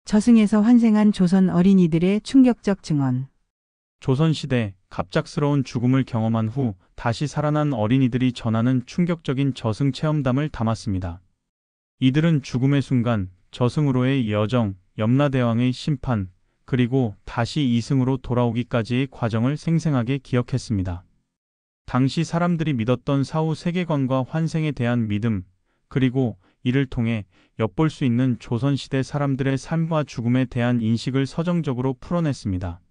저승에서 환생한 조선 어린이들의 충격적 증언. 조선시대 갑작스러운 죽음을 경험한 후 다시 살아난 어린이들이 전하는 충격적인 저승 체험담을 담았습니다. 이들은 죽음의 순간, 저승으로의 여정, 염라대왕의 심판, 그리고 다시 이승으로 돌아오기까지의 과정을 생생하게 기억했습니다. 당시 사람들이 믿었던 사후 세계관과 환생에 대한 믿음, 그리고 이를 통해 엿볼 수 있는 조선시대 사람들의 삶과 죽음에 대한 인식을 서정적으로 풀어냈습니다.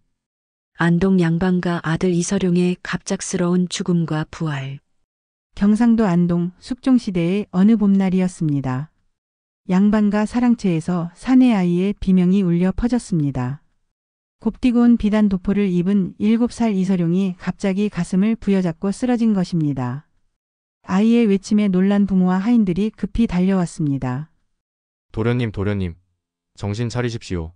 안동 양반가 아들 이서룡의 갑작스러운 죽음과 부활. 경상도 안동 숙종시대의 어느 봄날이었습니다. 양반가 사랑채에서 사내 아이의 비명이 울려 퍼졌습니다. 곱디고 온 비단 도포를 입은 7살 이서룡이 갑자기 가슴을 부여잡고 쓰러진 것입니다. 아이의 외침에 놀란 부모와 하인들이 급히 달려왔습니다. 도련님, 정신 차리십시오.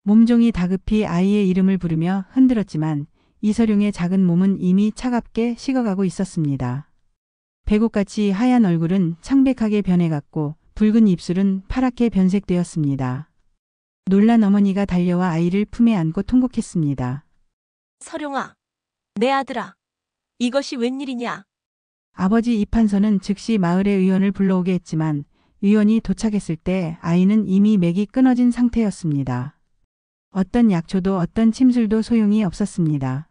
몸종이 다급히 아이의 이름을 부르며 흔들었지만 이서룡의 작은 몸은 이미 차갑게 식어가고 있었습니다. 배곡같이 하얀 얼굴은 창백하게 변해갔고 붉은 입술은 파랗게 변색되었습니다. 놀란 어머니가 달려와 아이를 품에 안고 통곡했습니다. 서룡아, 내 아들아, 이것이 웬일이냐? 아버지 이판서는 즉시 마을의 의원을 불러오게 했지만 의원이 도착했을 때 아이는 이미 맥이 끊어진 상태였습니다. 어떤 약초도 어떤 침술도 소용이 없었습니다.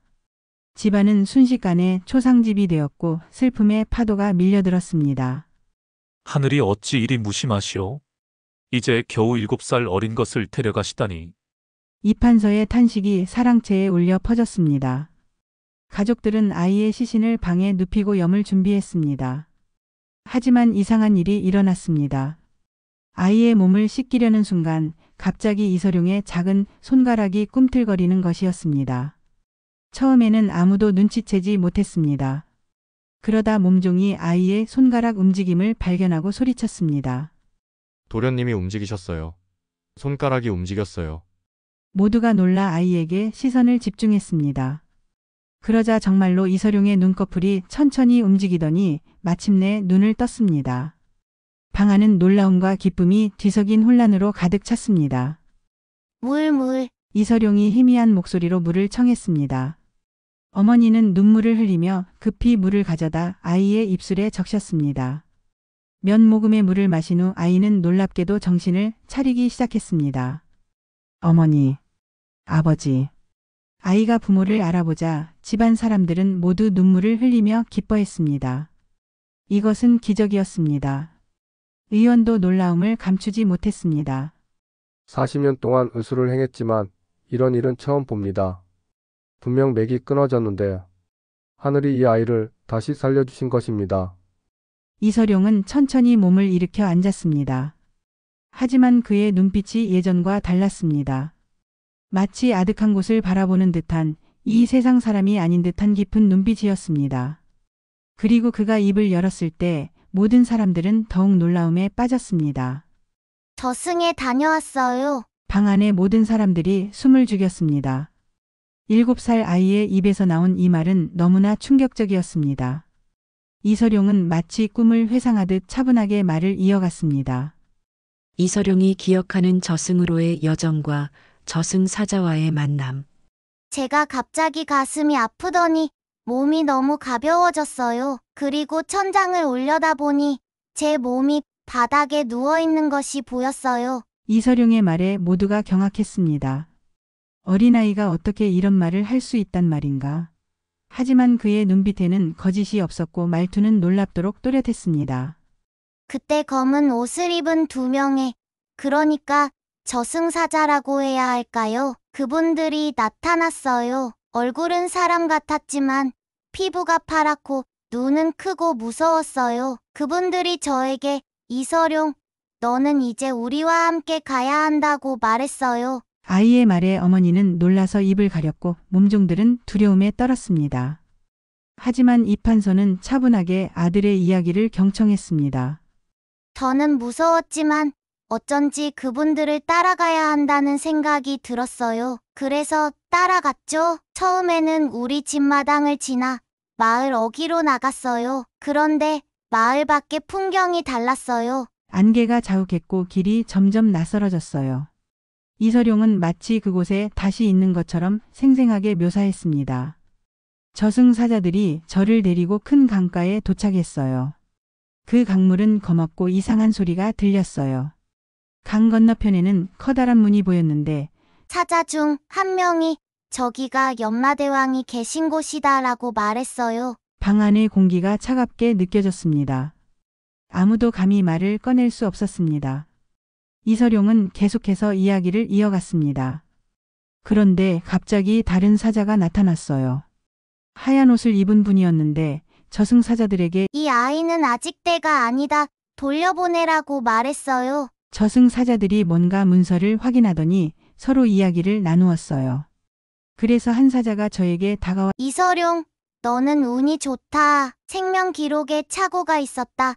집안은 순식간에 초상집이 되었고 슬픔의 파도가 밀려들었습니다. 하늘이 어찌 이리 무심하시오? 이제 겨우 7살 어린 것을 데려가시다니. 이판서의 탄식이 사랑채에 울려 퍼졌습니다. 가족들은 아이의 시신을 방에 눕히고 염을 준비했습니다. 하지만 이상한 일이 일어났습니다. 아이의 몸을 씻기려는 순간 갑자기 이서룡의 작은 손가락이 꿈틀거리는 것이었습니다. 처음에는 아무도 눈치채지 못했습니다. 그러다 몸종이 아이의 손가락 움직임을 발견하고 소리쳤습니다. 도련님이 움직이셨어요. 손가락이 움직였어요. 모두가 놀라 아이에게 시선을 집중했습니다. 그러자 정말로 이서룡의 눈꺼풀이 천천히 움직이더니 마침내 눈을 떴습니다. 방 안은 놀라움과 기쁨이 뒤섞인 혼란으로 가득 찼습니다. 물. 이서룡이 희미한 목소리로 물을 청했습니다. 어머니는 눈물을 흘리며 급히 물을 가져다 아이의 입술에 적셨습니다. 몇 모금의 물을 마신 후 아이는 놀랍게도 정신을 차리기 시작했습니다. 어머니, 아버지. 아이가 부모를 알아보자 집안 사람들은 모두 눈물을 흘리며 기뻐했습니다. 이것은 기적이었습니다. 의원도 놀라움을 감추지 못했습니다. 40년 동안 의술을 행했지만 이런 일은 처음 봅니다. 분명 맥이 끊어졌는데 하늘이 이 아이를 다시 살려주신 것입니다. 이서룡은 천천히 몸을 일으켜 앉았습니다. 하지만 그의 눈빛이 예전과 달랐습니다. 마치 아득한 곳을 바라보는 듯한 이 세상 사람이 아닌 듯한 깊은 눈빛이었습니다. 그리고 그가 입을 열었을 때 모든 사람들은 더욱 놀라움에 빠졌습니다. 저승에 다녀왔어요. 방 안의 모든 사람들이 숨을 죽였습니다. 7살 아이의 입에서 나온 이 말은 너무나 충격적이었습니다. 이서룡은 마치 꿈을 회상하듯 차분하게 말을 이어갔습니다. 이서룡이 기억하는 저승으로의 여정과 저승사자와의 만남. 제가 갑자기 가슴이 아프더니 몸이 너무 가벼워졌어요. 그리고 천장을 올려다보니 제 몸이 바닥에 누워있는 것이 보였어요. 이서룡의 말에 모두가 경악했습니다. 어린아이가 어떻게 이런 말을 할 수 있단 말인가. 하지만 그의 눈빛에는 거짓이 없었고 말투는 놀랍도록 또렷했습니다. 그때 검은 옷을 입은 2명의, 그러니까 저승사자라고 해야 할까요? 그분들이 나타났어요. 얼굴은 사람 같았지만 피부가 파랗고 눈은 크고 무서웠어요. 그분들이 저에게 이서룡, 너는 이제 우리와 함께 가야 한다고 말했어요. 아이의 말에 어머니는 놀라서 입을 가렸고 몸종들은 두려움에 떨었습니다. 하지만 이판서는 차분하게 아들의 이야기를 경청했습니다. 저는 무서웠지만 어쩐지 그분들을 따라가야 한다는 생각이 들었어요. 그래서 따라갔죠. 처음에는 우리 집 마당을 지나 마을 어귀로 나갔어요. 그런데 마을 밖의 풍경이 달랐어요. 안개가 자욱했고 길이 점점 낯설어졌어요. 이서룡은 마치 그곳에 다시 있는 것처럼 생생하게 묘사했습니다. 저승사자들이 저를 데리고 큰 강가에 도착했어요. 그 강물은 거먹고 이상한 소리가 들렸어요. 강 건너편에는 커다란 문이 보였는데 사자 중 한 명이 저기가 염라대왕이 계신 곳이다라고 말했어요. 방 안의 공기가 차갑게 느껴졌습니다. 아무도 감히 말을 꺼낼 수 없었습니다. 이서룡은 계속해서 이야기를 이어갔습니다. 그런데 갑자기 다른 사자가 나타났어요. 하얀 옷을 입은 분이었는데 저승사자들에게 이 아이는 아직 때가 아니다. 돌려보내라고 말했어요. 저승사자들이 뭔가 문서를 확인하더니 서로 이야기를 나누었어요. 그래서 한 사자가 저에게 다가와 이서룡, 너는 운이 좋다. 생명 기록에 착오가 있었다.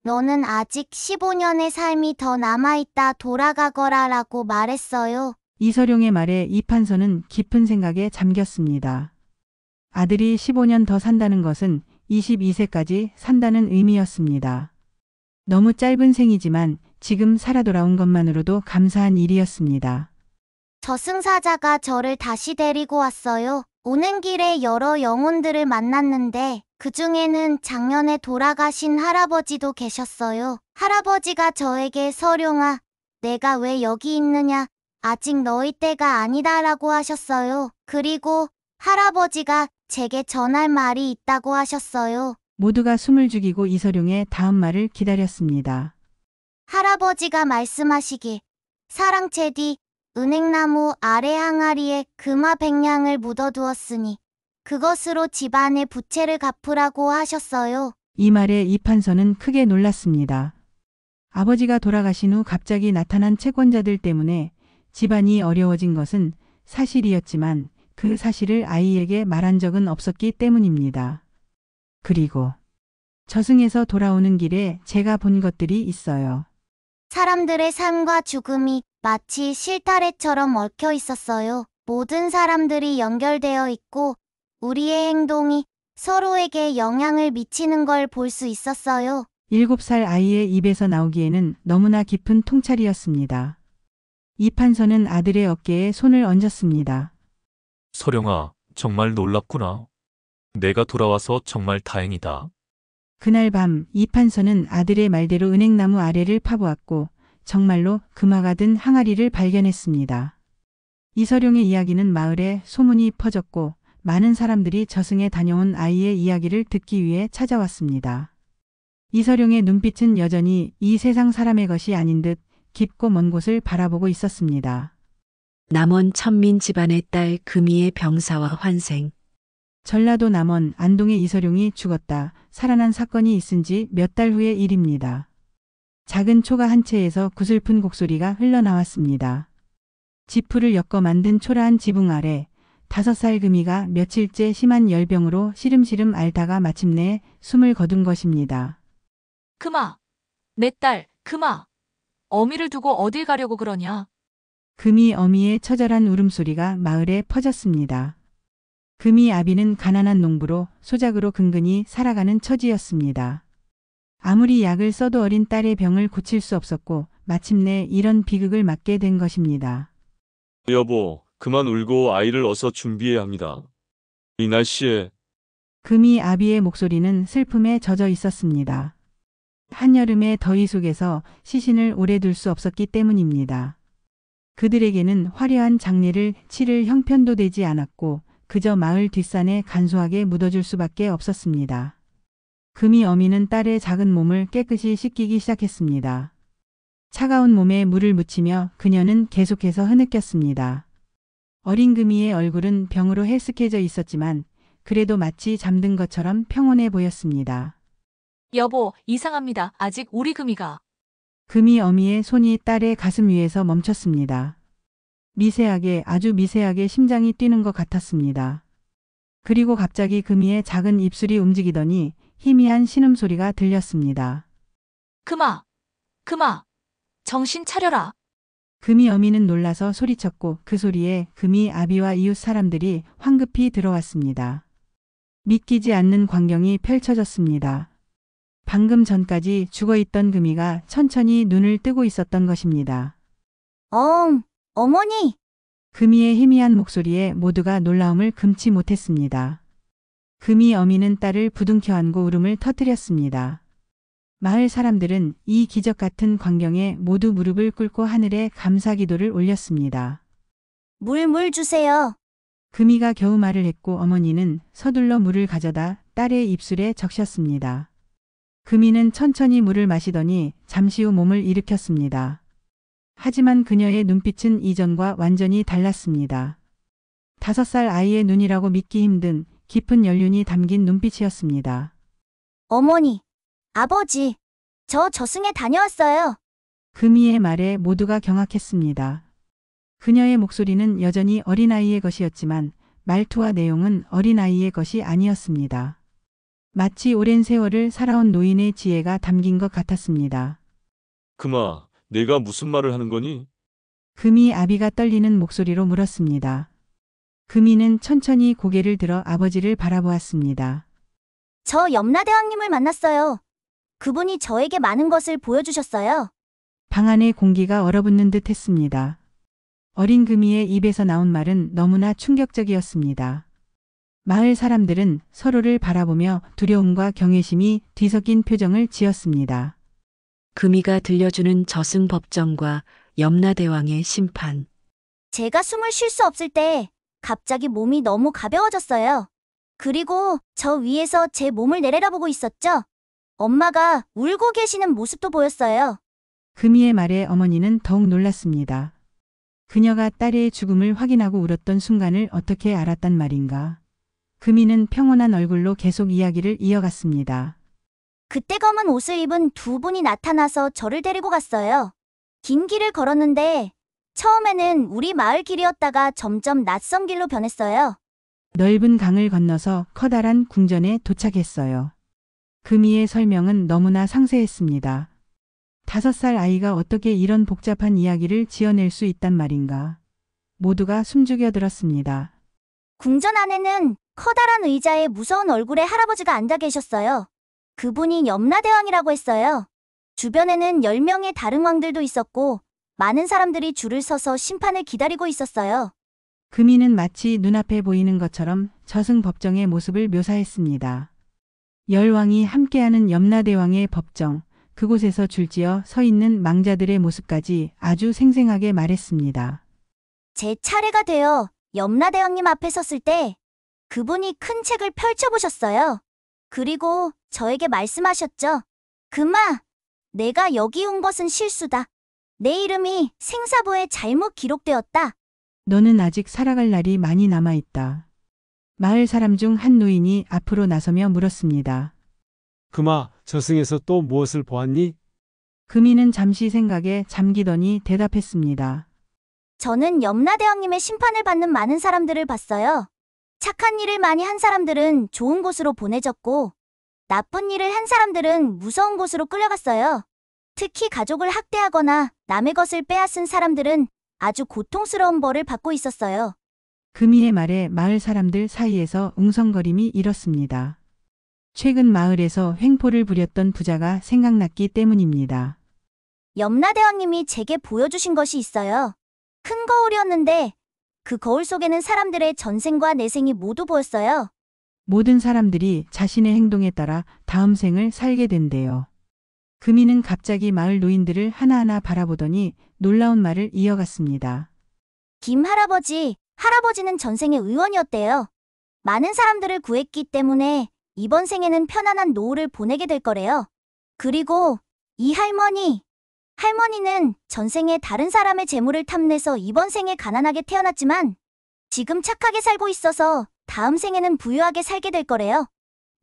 너는 아직 15년의 삶이 더 남아있다. 돌아가거라 라고 말했어요. 이서룡의 말에 이판서는 깊은 생각에 잠겼습니다. 아들이 15년 더 산다는 것은 22세까지 산다는 의미였습니다. 너무 짧은 생이지만 지금 살아 돌아온 것만으로도 감사한 일이었습니다. 저승사자가 저를 다시 데리고 왔어요. 오는 길에 여러 영혼들을 만났는데 그 중에는 작년에 돌아가신 할아버지도 계셨어요. 할아버지가 저에게 서룡아, 내가 왜 여기 있느냐? 아직 너희 때가 아니다라고 하셨어요. 그리고 할아버지가 제게 전할 말이 있다고 하셨어요. 모두가 숨을 죽이고 이서룡의 다음 말을 기다렸습니다. 할아버지가 말씀하시길 사랑채 뒤 은행나무 아래 항아리에 금화 100냥을 묻어두었으니 그것으로 집안의 부채를 갚으라고 하셨어요. 이 말에 이판서는 크게 놀랐습니다. 아버지가 돌아가신 후 갑자기 나타난 채권자들 때문에 집안이 어려워진 것은 사실이었지만 그 사실을 아이에게 말한 적은 없었기 때문입니다. 그리고 저승에서 돌아오는 길에 제가 본 것들이 있어요. 사람들의 삶과 죽음이 마치 실타래처럼 얽혀 있었어요. 모든 사람들이 연결되어 있고 우리의 행동이 서로에게 영향을 미치는 걸 볼 수 있었어요. 7살 아이의 입에서 나오기에는 너무나 깊은 통찰이었습니다. 이판서는 아들의 어깨에 손을 얹었습니다. 서령아, 정말 놀랍구나. 내가 돌아와서 정말 다행이다. 그날 밤 이판서는 아들의 말대로 은행나무 아래를 파보았고 정말로 금화가 든 항아리를 발견했습니다. 이서룡의 이야기는 마을에 소문이 퍼졌고 많은 사람들이 저승에 다녀온 아이의 이야기를 듣기 위해 찾아왔습니다. 이서룡의 눈빛은 여전히 이 세상 사람의 것이 아닌 듯 깊고 먼 곳을 바라보고 있었습니다. 남원 천민 집안의 딸 금이의 병사와 환생. 전라도 남원 안동의 이서룡이 죽었다 살아난 사건이 있은 지 몇 달 후의 일입니다. 작은 초가 한 채에서 구슬픈 곡소리가 흘러나왔습니다. 지푸를 엮어 만든 초라한 지붕 아래 5살 금이가 며칠째 심한 열병으로 시름시름 앓다가 마침내 숨을 거둔 것입니다. 금아, 내 딸, 금아. 어미를 두고 어딜 가려고 그러냐? 금이 어미의 처절한 울음소리가 마을에 퍼졌습니다. 금이 아비는 가난한 농부로 소작으로 근근히 살아가는 처지였습니다. 아무리 약을 써도 어린 딸의 병을 고칠 수 없었고 마침내 이런 비극을 맞게 된 것입니다. 여보, 그만 울고 아이를 어서 준비해야 합니다. 이 날씨에. 금이 아비의 목소리는 슬픔에 젖어 있었습니다. 한여름의 더위 속에서 시신을 오래 둘 수 없었기 때문입니다. 그들에게는 화려한 장례를 치를 형편도 되지 않았고 그저 마을 뒷산에 간소하게 묻어줄 수밖에 없었습니다. 금이 어미는 딸의 작은 몸을 깨끗이 씻기기 시작했습니다. 차가운 몸에 물을 묻히며 그녀는 계속해서 흐느꼈습니다. 어린 금이의 얼굴은 병으로 헬쓱해져 있었지만 그래도 마치 잠든 것처럼 평온해 보였습니다. 여보, 이상합니다. 아직 우리 금이가. 금이 어미의 손이 딸의 가슴 위에서 멈췄습니다. 미세하게 아주 미세하게 심장이 뛰는 것 같았습니다. 그리고 갑자기 금이의 작은 입술이 움직이더니 희미한 신음소리가 들렸습니다. 금아, 금아, 정신 차려라. 금이 어미는 놀라서 소리쳤고 그 소리에 금이 아비와 이웃 사람들이 황급히 들어왔습니다. 믿기지 않는 광경이 펼쳐졌습니다. 방금 전까지 죽어있던 금이가 천천히 눈을 뜨고 있었던 것입니다. 어머니, 금이의 희미한 목소리에 모두가 놀라움을 금치 못했습니다. 금이 어미는 딸을 부둥켜 안고 울음을 터뜨렸습니다. 마을 사람들은 이 기적 같은 광경에 모두 무릎을 꿇고 하늘에 감사 기도를 올렸습니다. 물 주세요. 금이가 겨우 말을 했고 어머니는 서둘러 물을 가져다 딸의 입술에 적셨습니다. 금이는 천천히 물을 마시더니 잠시 후 몸을 일으켰습니다. 하지만 그녀의 눈빛은 이전과 완전히 달랐습니다. 5살 아이의 눈이라고 믿기 힘든 깊은 연륜이 담긴 눈빛이었습니다. 어머니, 아버지, 저 저승에 다녀왔어요. 금이의 말에 모두가 경악했습니다. 그녀의 목소리는 여전히 어린아이의 것이었지만 말투와 내용은 어린아이의 것이 아니었습니다. 마치 오랜 세월을 살아온 노인의 지혜가 담긴 것 같았습니다. 금아, 내가 무슨 말을 하는 거니? 금이 아비가 떨리는 목소리로 물었습니다. 금이는 천천히 고개를 들어 아버지를 바라보았습니다. 저 염라대왕님을 만났어요. 그분이 저에게 많은 것을 보여주셨어요. 방 안의 공기가 얼어붙는 듯 했습니다. 어린 금이의 입에서 나온 말은 너무나 충격적이었습니다. 마을 사람들은 서로를 바라보며 두려움과 경외심이 뒤섞인 표정을 지었습니다. 금이가 들려주는 저승 법정과 염라대왕의 심판. 제가 숨을 쉴 수 없을 때 갑자기 몸이 너무 가벼워졌어요. 그리고 저 위에서 제 몸을 내려다보고 있었죠. 엄마가 울고 계시는 모습도 보였어요. 금이의 말에 어머니는 더욱 놀랐습니다. 그녀가 딸의 죽음을 확인하고 울었던 순간을 어떻게 알았단 말인가. 금이는 평온한 얼굴로 계속 이야기를 이어갔습니다. 그때 검은 옷을 입은 두 분이 나타나서 저를 데리고 갔어요. 긴 길을 걸었는데 처음에는 우리 마을 길이었다가 점점 낯선 길로 변했어요. 넓은 강을 건너서 커다란 궁전에 도착했어요. 금이의 설명은 너무나 상세했습니다. 5살 아이가 어떻게 이런 복잡한 이야기를 지어낼 수 있단 말인가. 모두가 숨죽여 들었습니다. 궁전 안에는 커다란 의자에 무서운 얼굴의 할아버지가 앉아 계셨어요. 그분이 염라대왕이라고 했어요. 주변에는 10명의 다른 왕들도 있었고 많은 사람들이 줄을 서서 심판을 기다리고 있었어요. 금이는 마치 눈앞에 보이는 것처럼 저승 법정의 모습을 묘사했습니다. 10왕이 함께하는 염라대왕의 법정, 그곳에서 줄지어 서 있는 망자들의 모습까지 아주 생생하게 말했습니다. 제 차례가 되어 염라대왕님 앞에 섰을 때 그분이 큰 책을 펼쳐보셨어요. 그리고 저에게 말씀하셨죠. 금아, 내가 여기 온 것은 실수다. 내 이름이 생사부에 잘못 기록되었다. 너는 아직 살아갈 날이 많이 남아있다. 마을 사람 중 한 노인이 앞으로 나서며 물었습니다. 금아, 저승에서 또 무엇을 보았니? 금이는 잠시 생각에 잠기더니 대답했습니다. 저는 염라대왕님의 심판을 받는 많은 사람들을 봤어요. 착한 일을 많이 한 사람들은 좋은 곳으로 보내졌고 나쁜 일을 한 사람들은 무서운 곳으로 끌려갔어요. 특히 가족을 학대하거나 남의 것을 빼앗은 사람들은 아주 고통스러운 벌을 받고 있었어요. 금이의 말에 마을 사람들 사이에서 웅성거림이 일었습니다. 최근 마을에서 횡포를 부렸던 부자가 생각났기 때문입니다. 염라대왕님이 제게 보여주신 것이 있어요. 큰 거울이었는데 그 거울 속에는 사람들의 전생과 내생이 모두 보였어요. 모든 사람들이 자신의 행동에 따라 다음 생을 살게 된대요. 금이는 갑자기 마을 노인들을 하나하나 바라보더니 놀라운 말을 이어갔습니다. 김 할아버지는 전생의 의원이었대요. 많은 사람들을 구했기 때문에 이번 생에는 편안한 노후를 보내게 될 거래요. 그리고 이 할머니는 전생에 다른 사람의 재물을 탐내서 이번 생에 가난하게 태어났지만 지금 착하게 살고 있어서 다음 생에는 부유하게 살게 될 거래요.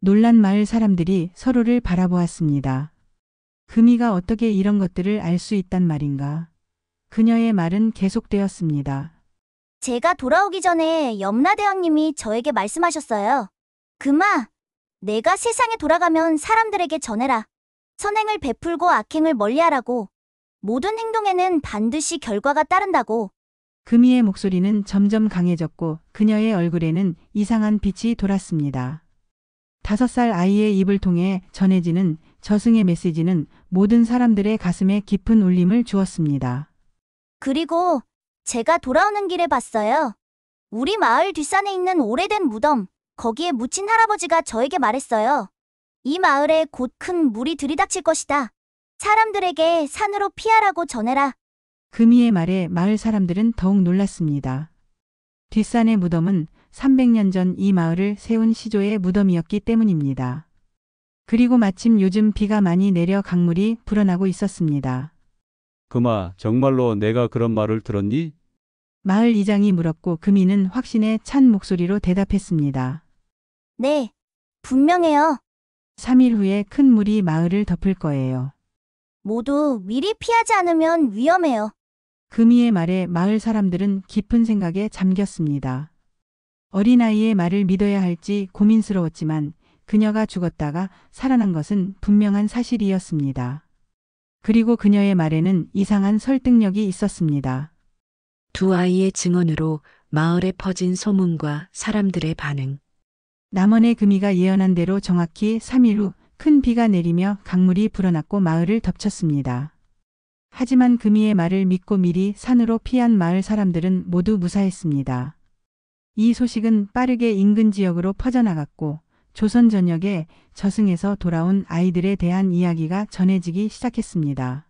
놀란 마을 사람들이 서로를 바라보았습니다. 금이가 어떻게 이런 것들을 알 수 있단 말인가. 그녀의 말은 계속되었습니다. 제가 돌아오기 전에 염라대왕님이 저에게 말씀하셨어요. 금아, 내가 세상에 돌아가면 사람들에게 전해라. 선행을 베풀고 악행을 멀리하라고. 모든 행동에는 반드시 결과가 따른다고. 금이의 목소리는 점점 강해졌고 그녀의 얼굴에는 이상한 빛이 돌았습니다. 5살 아이의 입을 통해 전해지는 저승의 메시지는 모든 사람들의 가슴에 깊은 울림을 주었습니다. 그리고 제가 돌아오는 길에 봤어요. 우리 마을 뒷산에 있는 오래된 무덤, 거기에 묻힌 할아버지가 저에게 말했어요. 이 마을에 곧 큰 물이 들이닥칠 것이다. 사람들에게 산으로 피하라고 전해라. 금이의 말에 마을 사람들은 더욱 놀랐습니다. 뒷산의 무덤은 300년 전 이 마을을 세운 시조의 무덤이었기 때문입니다. 그리고 마침 요즘 비가 많이 내려 강물이 불어나고 있었습니다. 금아, 정말로 내가 그런 말을 들었니? 마을 이장이 물었고 금이는 확신에 찬 목소리로 대답했습니다. 네, 분명해요. 3일 후에 큰 물이 마을을 덮을 거예요. 모두 미리 피하지 않으면 위험해요. 금이의 말에 마을 사람들은 깊은 생각에 잠겼습니다. 어린아이의 말을 믿어야 할지 고민스러웠지만 그녀가 죽었다가 살아난 것은 분명한 사실이었습니다. 그리고 그녀의 말에는 이상한 설득력이 있었습니다. 두 아이의 증언으로 마을에 퍼진 소문과 사람들의 반응. 남원의 금이가 예언한 대로 정확히 3일 후 큰 비가 내리며 강물이 불어났고 마을을 덮쳤습니다. 하지만 금이의 말을 믿고 미리 산으로 피한 마을 사람들은 모두 무사했습니다. 이 소식은 빠르게 인근 지역으로 퍼져나갔고 조선 전역에 저승에서 돌아온 아이들에 대한 이야기가 전해지기 시작했습니다.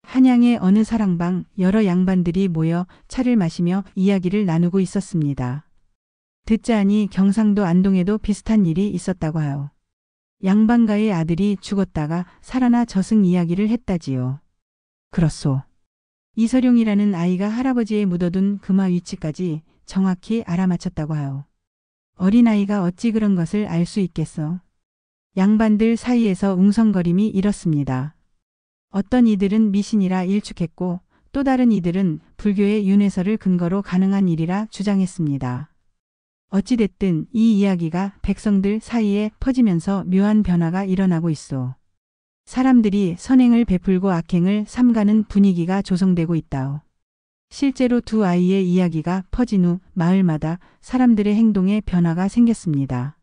한양의 어느 사랑방 여러 양반들이 모여 차를 마시며 이야기를 나누고 있었습니다. 듣자 하니 경상도 안동에도 비슷한 일이 있었다고 하여 양반가의 아들이 죽었다가 살아나 저승 이야기를 했다지요. 그렇소. 이서룡이라는 아이가 할아버지의 묻어둔 금화 위치까지 정확히 알아맞혔다고 하여 어린아이가 어찌 그런 것을 알 수 있겠어. 양반들 사이에서 웅성거림이 일었습니다. 어떤 이들은 미신이라 일축했고 또 다른 이들은 불교의 윤회설을 근거로 가능한 일이라 주장했습니다. 어찌됐든 이 이야기가 백성들 사이에 퍼지면서 묘한 변화가 일어나고 있어. 사람들이 선행을 베풀고 악행을 삼가는 분위기가 조성되고 있다오. 실제로 두 아이의 이야기가 퍼진 후 마을마다 사람들의 행동에 변화가 생겼습니다.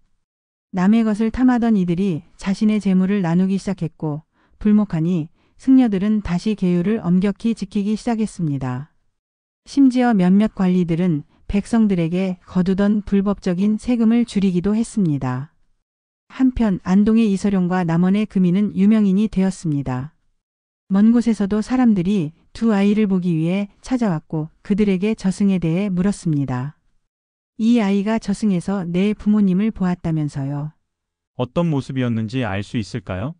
남의 것을 탐하던 이들이 자신의 재물을 나누기 시작했고 불목하니 승려들은 다시 계율을 엄격히 지키기 시작했습니다. 심지어 몇몇 관리들은 백성들에게 거두던 불법적인 세금을 줄이기도 했습니다. 한편 안동의 이서룡과 남원의 금이는 유명인이 되었습니다. 먼 곳에서도 사람들이 두 아이를 보기 위해 찾아왔고 그들에게 저승에 대해 물었습니다. 이 아이가 저승에서 내 부모님을 보았다면서요. 어떤 모습이었는지 알 수 있을까요?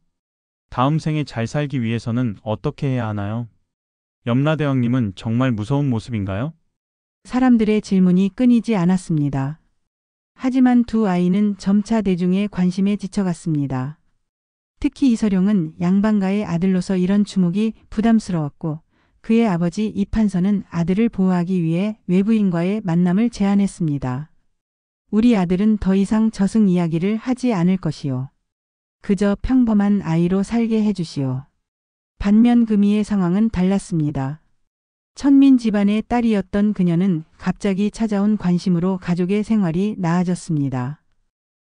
다음 생에 잘 살기 위해서는 어떻게 해야 하나요? 염라대왕님은 정말 무서운 모습인가요? 사람들의 질문이 끊이지 않았습니다. 하지만 두 아이는 점차 대중의 관심에 지쳐갔습니다. 특히 이서룡은 양반가의 아들로서 이런 주목이 부담스러웠고 그의 아버지 이판서는 아들을 보호하기 위해 외부인과의 만남을 제안했습니다. 우리 아들은 더 이상 저승 이야기를 하지 않을 것이요. 그저 평범한 아이로 살게 해주시오. 반면 금이의 상황은 달랐습니다. 천민 집안의 딸이었던 그녀는 갑자기 찾아온 관심으로 가족의 생활이 나아졌습니다.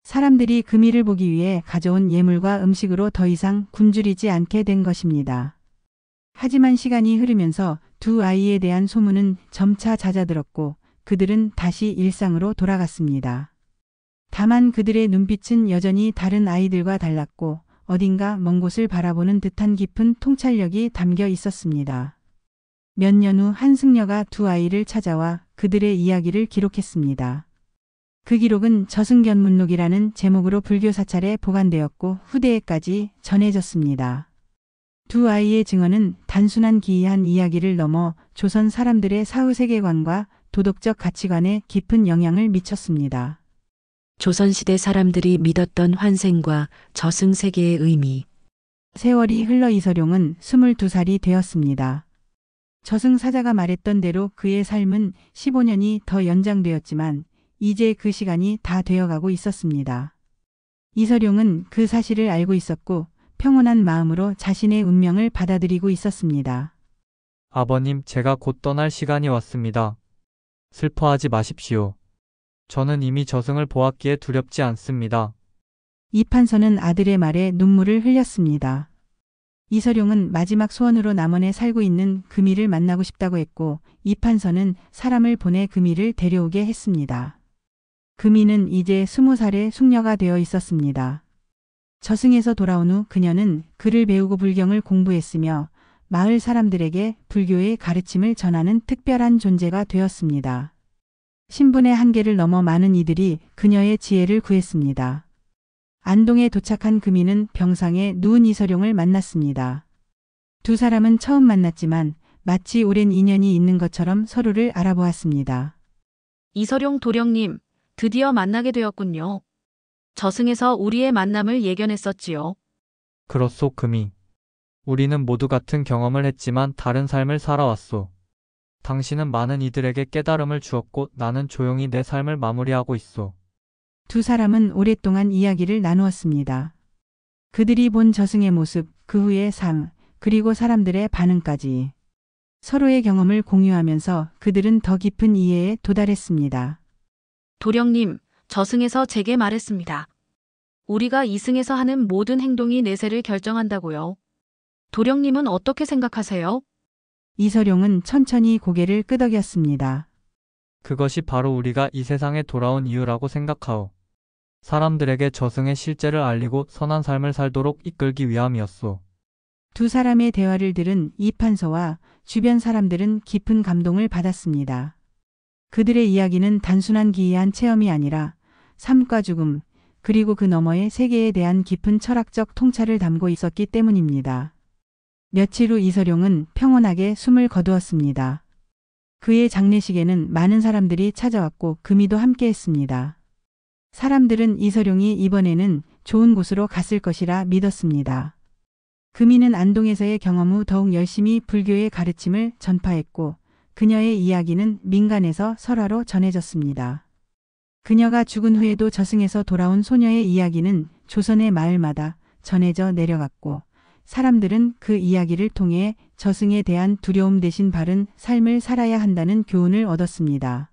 사람들이 금이를 보기 위해 가져온 예물과 음식으로 더 이상 굶주리지 않게 된 것입니다. 하지만 시간이 흐르면서 두 아이에 대한 소문은 점차 잦아들었고 그들은 다시 일상으로 돌아갔습니다. 다만 그들의 눈빛은 여전히 다른 아이들과 달랐고 어딘가 먼 곳을 바라보는 듯한 깊은 통찰력이 담겨 있었습니다. 몇 년 후 한 승려가 두 아이를 찾아와 그들의 이야기를 기록했습니다. 그 기록은 저승견문록이라는 제목으로 불교 사찰에 보관되었고 후대에까지 전해졌습니다. 두 아이의 증언은 단순한 기이한 이야기를 넘어 조선 사람들의 사후세계관과 도덕적 가치관에 깊은 영향을 미쳤습니다. 조선시대 사람들이 믿었던 환생과 저승세계의 의미. 세월이 흘러 이서룡은 22살이 되었습니다. 저승사자가 말했던 대로 그의 삶은 15년이 더 연장되었지만 이제 그 시간이 다 되어가고 있었습니다. 이서룡은 그 사실을 알고 있었고 평온한 마음으로 자신의 운명을 받아들이고 있었습니다. 아버님, 제가 곧 떠날 시간이 왔습니다. 슬퍼하지 마십시오. 저는 이미 저승을 보았기에 두렵지 않습니다. 이판서는 아들의 말에 눈물을 흘렸습니다. 이서룡은 마지막 소원으로 남원에 살고 있는 금이를 만나고 싶다고 했고 이판서는 사람을 보내 금이를 데려오게 했습니다. 금이는 이제 20살의 숙녀가 되어 있었습니다. 저승에서 돌아온 후 그녀는 글을 배우고 불경을 공부했으며 마을 사람들에게 불교의 가르침을 전하는 특별한 존재가 되었습니다. 신분의 한계를 넘어 많은 이들이 그녀의 지혜를 구했습니다. 안동에 도착한 금이는 병상에 누운 이서룡을 만났습니다. 두 사람은 처음 만났지만 마치 오랜 인연이 있는 것처럼 서로를 알아보았습니다. 이서룡 도령님, 드디어 만나게 되었군요. 저승에서 우리의 만남을 예견했었지요. 그렇소, 금이. 우리는 모두 같은 경험을 했지만 다른 삶을 살아왔소. 당신은 많은 이들에게 깨달음을 주었고 나는 조용히 내 삶을 마무리하고 있소. 두 사람은 오랫동안 이야기를 나누었습니다. 그들이 본 저승의 모습, 그 후의 삶, 그리고 사람들의 반응까지. 서로의 경험을 공유하면서 그들은 더 깊은 이해에 도달했습니다. 도령님, 저승에서 제게 말했습니다. 우리가 이승에서 하는 모든 행동이 내세를 결정한다고요. 도령님은 어떻게 생각하세요? 이서룡은 천천히 고개를 끄덕였습니다. 그것이 바로 우리가 이 세상에 돌아온 이유라고 생각하오. 사람들에게 저승의 실제를 알리고 선한 삶을 살도록 이끌기 위함이었소. 두 사람의 대화를 들은 이판서와 주변 사람들은 깊은 감동을 받았습니다. 그들의 이야기는 단순한 기이한 체험이 아니라 삶과 죽음, 그리고 그 너머의 세계에 대한 깊은 철학적 통찰을 담고 있었기 때문입니다. 며칠 후 이서룡은 평온하게 숨을 거두었습니다. 그의 장례식에는 많은 사람들이 찾아왔고 금이도 함께했습니다. 사람들은 이서룡이 이번에는 좋은 곳으로 갔을 것이라 믿었습니다. 금이는 안동에서의 경험 후 더욱 열심히 불교의 가르침을 전파했고 그녀의 이야기는 민간에서 설화로 전해졌습니다. 그녀가 죽은 후에도 저승에서 돌아온 소녀의 이야기는 조선의 마을마다 전해져 내려갔고 사람들은 그 이야기를 통해 저승에 대한 두려움 대신 바른 삶을 살아야 한다는 교훈을 얻었습니다.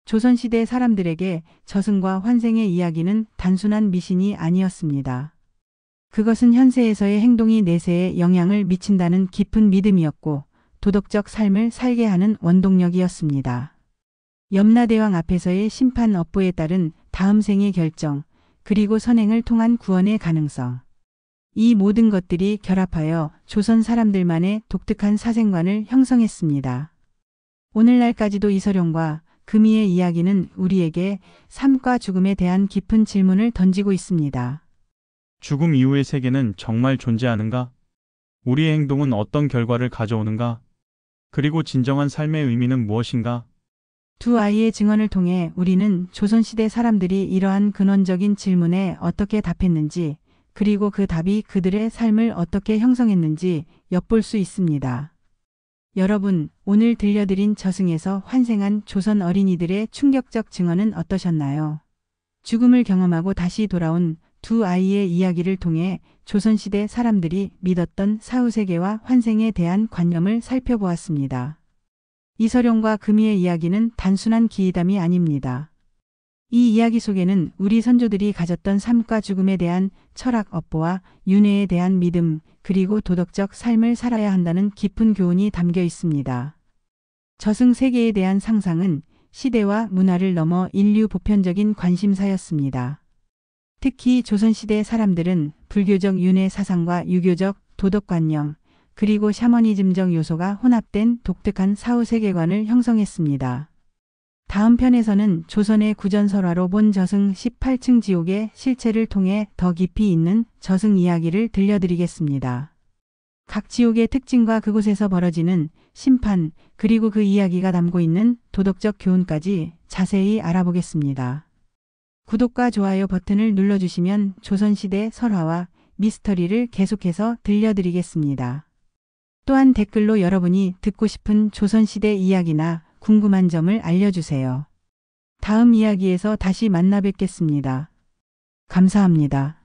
조선시대 사람들에게 저승과 환생의 이야기는 단순한 미신이 아니었습니다. 그것은 현세에서의 행동이 내세에 영향을 미친다는 깊은 믿음이었고 도덕적 삶을 살게 하는 원동력이었습니다. 염라대왕 앞에서의 심판 업보에 따른 다음 생의 결정, 그리고 선행을 통한 구원의 가능성. 이 모든 것들이 결합하여 조선 사람들만의 독특한 사생관을 형성했습니다. 오늘날까지도 이서룡과 금이의 이야기는 우리에게 삶과 죽음에 대한 깊은 질문을 던지고 있습니다. 죽음 이후의 세계는 정말 존재하는가? 우리의 행동은 어떤 결과를 가져오는가? 그리고 진정한 삶의 의미는 무엇인가? 두 아이의 증언을 통해 우리는 조선시대 사람들이 이러한 근원적인 질문에 어떻게 답했는지, 그리고 그 답이 그들의 삶을 어떻게 형성했는지 엿볼 수 있습니다. 여러분, 오늘 들려드린 저승에서 환생한 조선 어린이들의 충격적 증언은 어떠셨나요? 죽음을 경험하고 다시 돌아온 두 아이의 이야기를 통해 조선시대 사람들이 믿었던 사후세계와 환생에 대한 관념을 살펴보았습니다. 이서룡과 금이의 이야기는 단순한 기이담이 아닙니다. 이 이야기 속에는 우리 선조들이 가졌던 삶과 죽음에 대한 철학 업보와 윤회에 대한 믿음, 그리고 도덕적 삶을 살아야 한다는 깊은 교훈이 담겨 있습니다. 저승 세계에 대한 상상은 시대와 문화를 넘어 인류 보편적인 관심사였습니다. 특히 조선시대 사람들은 불교적 윤회 사상과 유교적 도덕관념, 그리고 샤머니즘적 요소가 혼합된 독특한 사후세계관을 형성했습니다. 다음 편에서는 조선의 구전설화로 본 저승 18층 지옥의 실체를 통해 더 깊이 있는 저승 이야기를 들려드리겠습니다. 각 지옥의 특징과 그곳에서 벌어지는 심판, 그리고 그 이야기가 담고 있는 도덕적 교훈까지 자세히 알아보겠습니다. 구독과 좋아요 버튼을 눌러주시면 조선시대 설화와 미스터리를 계속해서 들려드리겠습니다. 또한 댓글로 여러분이 듣고 싶은 조선시대 이야기나 궁금한 점을 알려주세요. 다음 이야기에서 다시 만나 뵙겠습니다. 감사합니다.